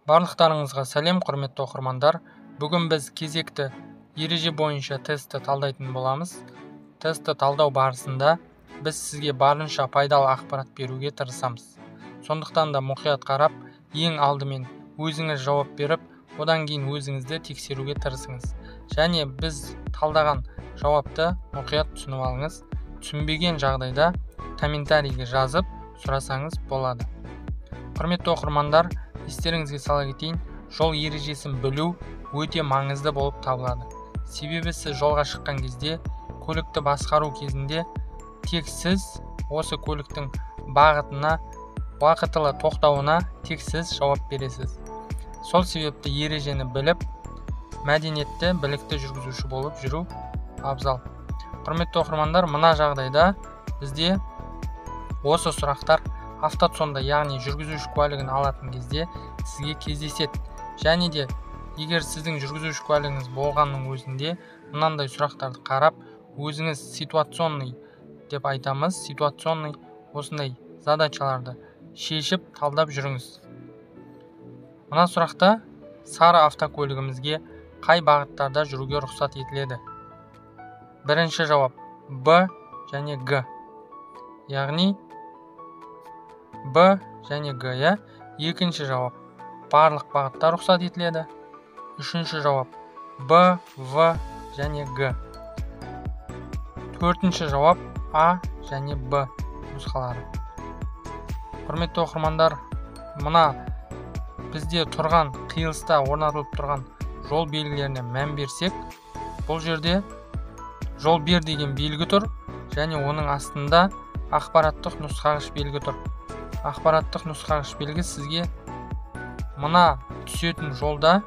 Барлықтарыңызға сәлем, құрметті оқырмандар. Бүгін біз кезекті ереже бойынша тестті талдайтын боламыз. Тестті талдау барысында біз сізге барынша пайдалы ақпарат беруге тырысамыз. Сондықтан да мұқият қарап, ең алдымен өзіңіз жауап беріп, одан кейін өзіңізді тексеруге тырысыңыз. Және біз талдаған жауапты мұқият түсініп алыңыз. Түсінбеген жағдайда комментарийге жазып сұрасаңыз болады. Құрметті оқырмандар, естеріңізге сала кетейін, жол ережесін білу өте маңызды болып табылады. Себебі сіз жолға шыққан кезде, көлікті басқару кезінде тек сіз осы көліктің бағытына, уақытылы тоқтауына тек сіз жауап бересіз. Сол себепті ережені біліп, мәдениетті, білікті жүргізуші болып жүру абзал. Құрметті оқырмандар, мына жағдайда бізде осы сұрақтар автотсонда, яғни жүргізуші куәлігін алатын кезде сізге кездеседі. Және де егер сіздің жүргізуші куәлігіңіз болғанның өзінде мынандай сұрақтарды қарап, өзіңіз ситуационный деп айтамыз, ситуационный осындай задачаларды шешіп талдап жүріңіз. Мына сұрақта сары автокөлігімізге қай бағыттарда жүруге рұқсат етіледі? Бірінші жауап Б және Г. Яғни Б және Г. Екінші жауап барлық бағытта рұқсат етіледі. Үшінші жауап Б, В және Г. Төртінші жауап А және Б нұсқалары. Құрметті оқырмандар, мына бізде тұрған қиылыста орнатылып тұрған жол белгілеріне мән берсек, бұл жерде жол бер деген белгі тұр, және оның астында ақпараттық нұсқағыш белгі тұр. Ақпараттық нұсқағыш белгі сізге мына түсетін жолда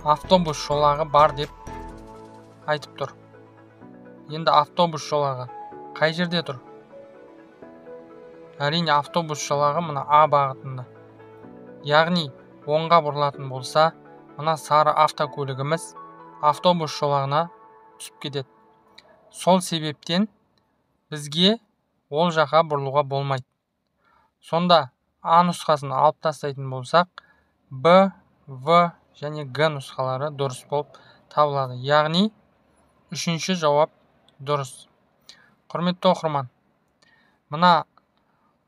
автобус жолағы бар деп айтып тұр. Енді автобус жолағы қай жерде тұр? Әрине, автобус жолағы мына А бағытында. Яғни оңға бұрылатын болса, мына сары автокөлігіміз автобус жолағына түсіп кетеді. Сол себептен бізге ол жаққа бұрылуға болмайды. Сонда А нұсқасын алып тастайтын болсақ, Б, В және Г нұсқалары дұрыс болып табылады. Яғни үшінші жауап дұрыс. Құрметті оқырман, мына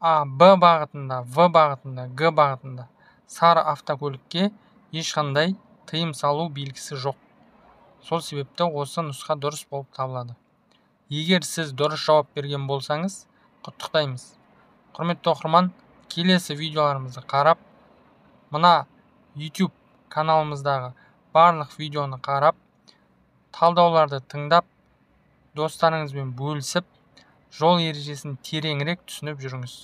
А, Б бағытында, В бағытында, Г бағытында сары автокөлікке ешқандай тыйым салу белгісі жоқ. Сол себепті осы нұсқа дұрыс болып табылады. Егер сіз дұрыс жауап берген болсаңыз, құттықтаймыз. Құрметті оқырман, келесі видеоларымызды қарап, мына YouTube каналымыздағы барлық видеоны қарап, талдауларды тыңдап, достарыңызбен бөлісіп, жол ережесін тереңірек түсініп жүріңіз.